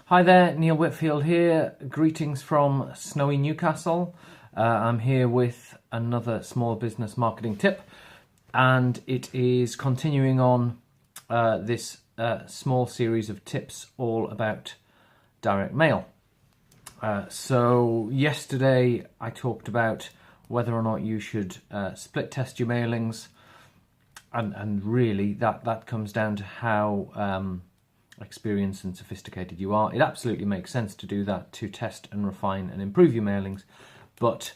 Hi there, Neil Whitfield here. Greetings from snowy Newcastle. I'm here with another small business marketing tip, and it is continuing on this small series of tips all about direct mail. So yesterday I talked about whether or not you should split test your mailings, and really that comes down to how experienced and sophisticated you are. It absolutely makes sense to do that, to test and refine and improve your mailings. But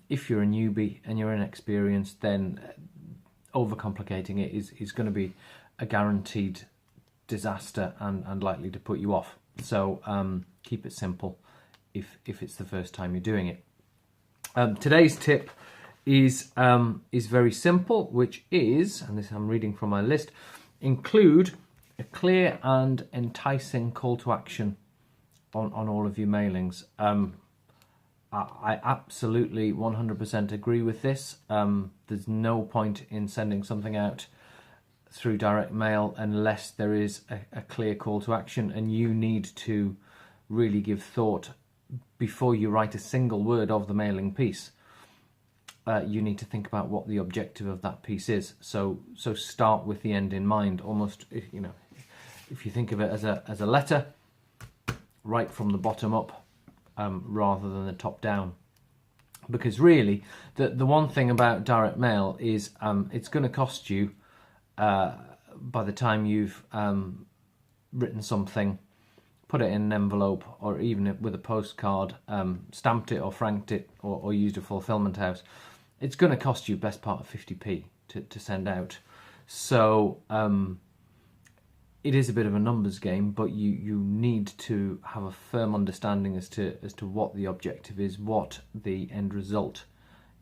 if you're a newbie and you're inexperienced, then overcomplicating it is going to be a guaranteed disaster and likely to put you off. So keep it simple if it's the first time you're doing it. Today's tip is very simple, which is, and this I'm reading from my list, include a clear and enticing call to action on all of your mailings. I absolutely 100% agree with this. There's no point in sending something out through direct mail unless there is a clear call to action, and you need to really give thought before you write a single word of the mailing piece. You need to think about what the objective of that piece is. So start with the end in mind. Almost, if you think of it as a letter, right from the bottom up rather than the top down. Because really, the one thing about direct mail is it's going to cost you by the time you've written something, put it in an envelope, or even with a postcard, stamped it or franked it, or used a fulfillment house. It's going to cost you best part of 50p to send out. So it is a bit of a numbers game, but you need to have a firm understanding as to what the objective is, what the end result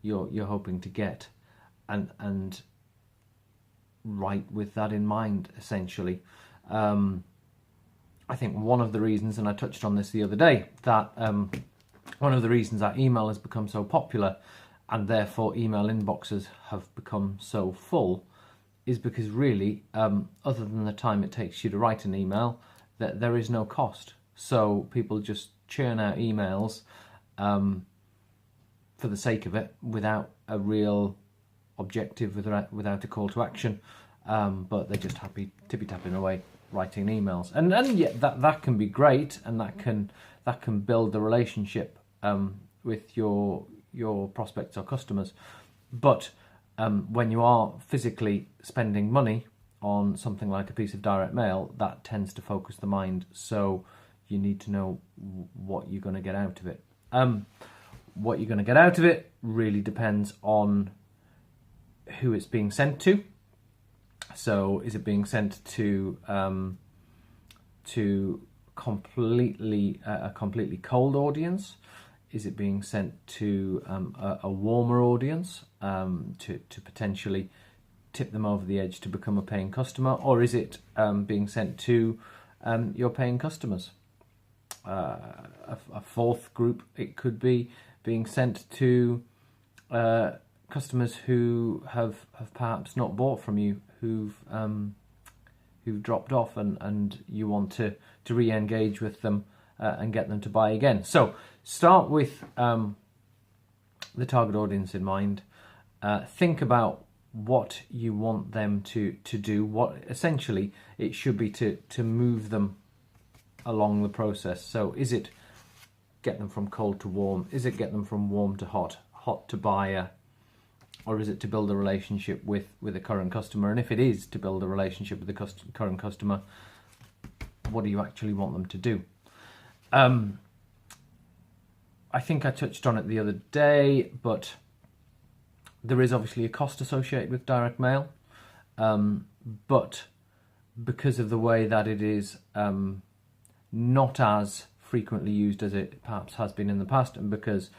you're hoping to get, and write with that in mind, essentially. I think one of the reasons, and I touched on this the other day, that one of the reasons that email has become so popular and therefore email inboxes have become so full is because really, other than the time it takes you to write an email, that there is no cost. So people just churn out emails for the sake of it, without a real objective, without a call to action, but they're just happy tippy-tapping away writing emails. And yeah, that can be great, and that can build the relationship with your prospects or customers. But when you are physically spending money on something like a piece of direct mail, that tends to focus the mind. So you need to know what you're going to get out of it. What you're going to get out of it really depends on who it's being sent to. So is it being sent to completely a completely cold audience? Is it being sent to a warmer audience to potentially tip them over the edge to become a paying customer? Or is it being sent to your paying customers? A fourth group, it could be being sent to customers who have perhaps not bought from you, who've dropped off, and you want to re-engage with them and get them to buy again. So start with the target audience in mind. Think about what you want them to do. What essentially it should be to move them along the process. So is it get them from cold to warm? Is it get them from warm to hot, hot to buyer? Or is it to build a relationship with a current customer? And if it is to build a relationship with the current customer, what do you actually want them to do? I think I touched on it the other day, but there is obviously a cost associated with direct mail. But because of the way that it is not as frequently used as it perhaps has been in the past, and because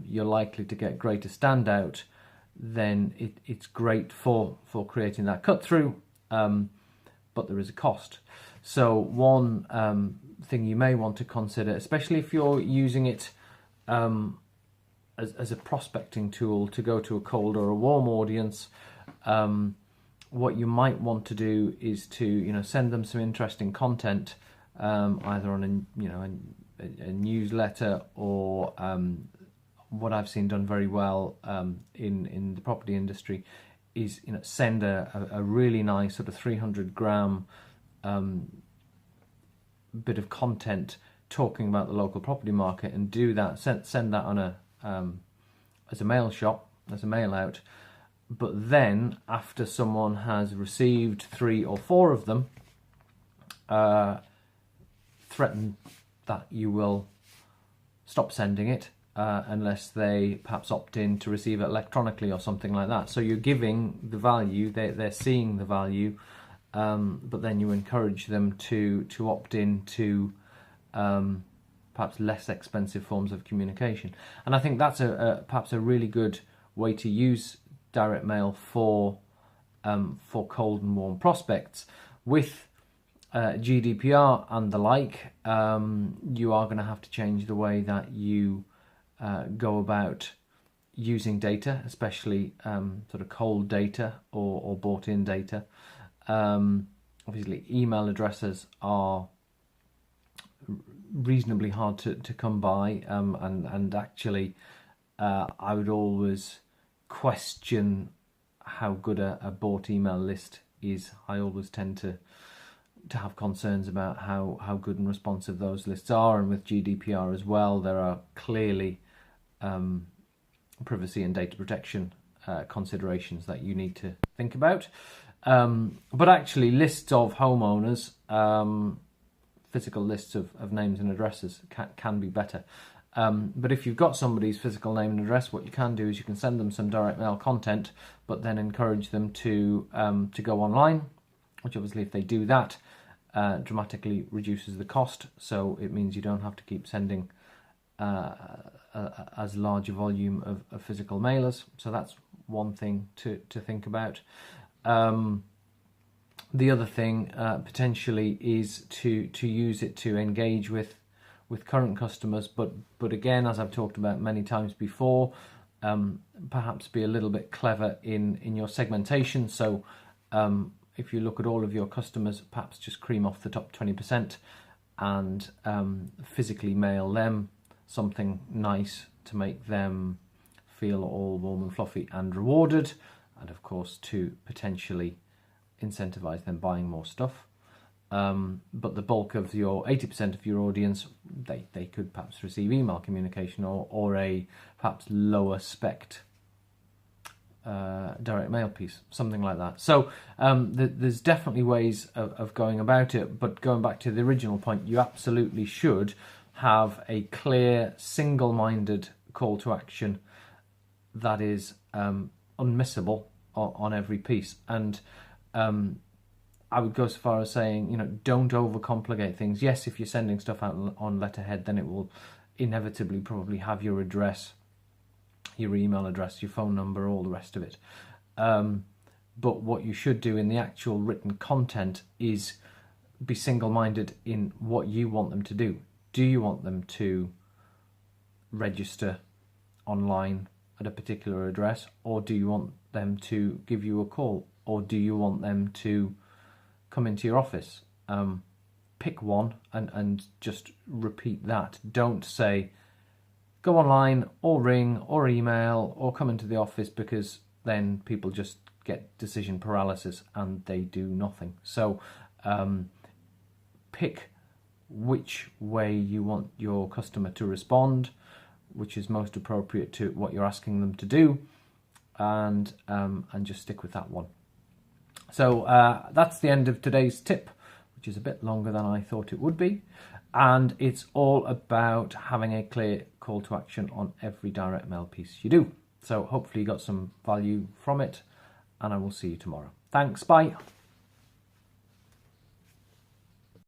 you're likely to get greater standout, then it's great for creating that cut through, but there is a cost. So one thing you may want to consider, especially if you're using it as a prospecting tool to go to a cold or a warm audience, what you might want to do is to send them some interesting content either on a newsletter or what I've seen done very well in the property industry is send a really nice sort of 300-gram bit of content talking about the local property market, and do that, send that on a as a mail shot, as a mail out. But then after someone has received 3 or 4 of them, threaten that you will stop sending it unless they perhaps opt in to receive it electronically or something like that. So you're giving the value, they're seeing the value, but then you encourage them to opt in to perhaps less expensive forms of communication. And I think that's perhaps a really good way to use direct mail for cold and warm prospects. With GDPR and the like, you are going to have to change the way that you go about using data, especially sort of cold data or bought-in data. Obviously, email addresses are reasonably hard to come by, and actually I would always question how good a bought email list is. I always tend to have concerns about how good and responsive those lists are, and with GDPR as well, there are clearly privacy and data protection considerations that you need to think about. But actually, lists of homeowners, physical lists of names and addresses can be better. But if you've got somebody's physical name and address, what you can do is you can send them some direct mail content, but then encourage them to go online, which obviously, if they do that, dramatically reduces the cost. So it means you don't have to keep sending as large a volume of physical mailers. So that's one thing to think about. The other thing potentially is to use it to engage with current customers, but again, as I've talked about many times before, perhaps be a little bit clever in your segmentation. So if you look at all of your customers, perhaps just cream off the top 20% and physically mail them something nice to make them feel all warm and fluffy and rewarded, and of course to potentially incentivize them buying more stuff. But the bulk of your 80% of your audience, they could perhaps receive email communication or a perhaps lower spec'd direct mail piece, something like that. So there's definitely ways of going about it, but going back to the original point, you absolutely should have a clear, single-minded call to action that is unmissable on every piece. And I would go so far as saying, don't overcomplicate things. Yes, if you're sending stuff out on letterhead, then it will inevitably probably have your address, your email address, your phone number, all the rest of it. But what you should do in the actual written content is be single-minded in what you want them to do. Do you want them to register online at a particular address, or do you want them to give you a call, or do you want them to come into your office? Pick one and just repeat that. Don't say go online or ring or email or come into the office, because then people just get decision paralysis and they do nothing. So pick which way you want your customer to respond, which is most appropriate to what you're asking them to do, and just stick with that one. So that's the end of today's tip, which is a bit longer than I thought it would be. And it's all about having a clear call to action on every direct mail piece you do. So hopefully you got some value from it, and I will see you tomorrow. Thanks, bye.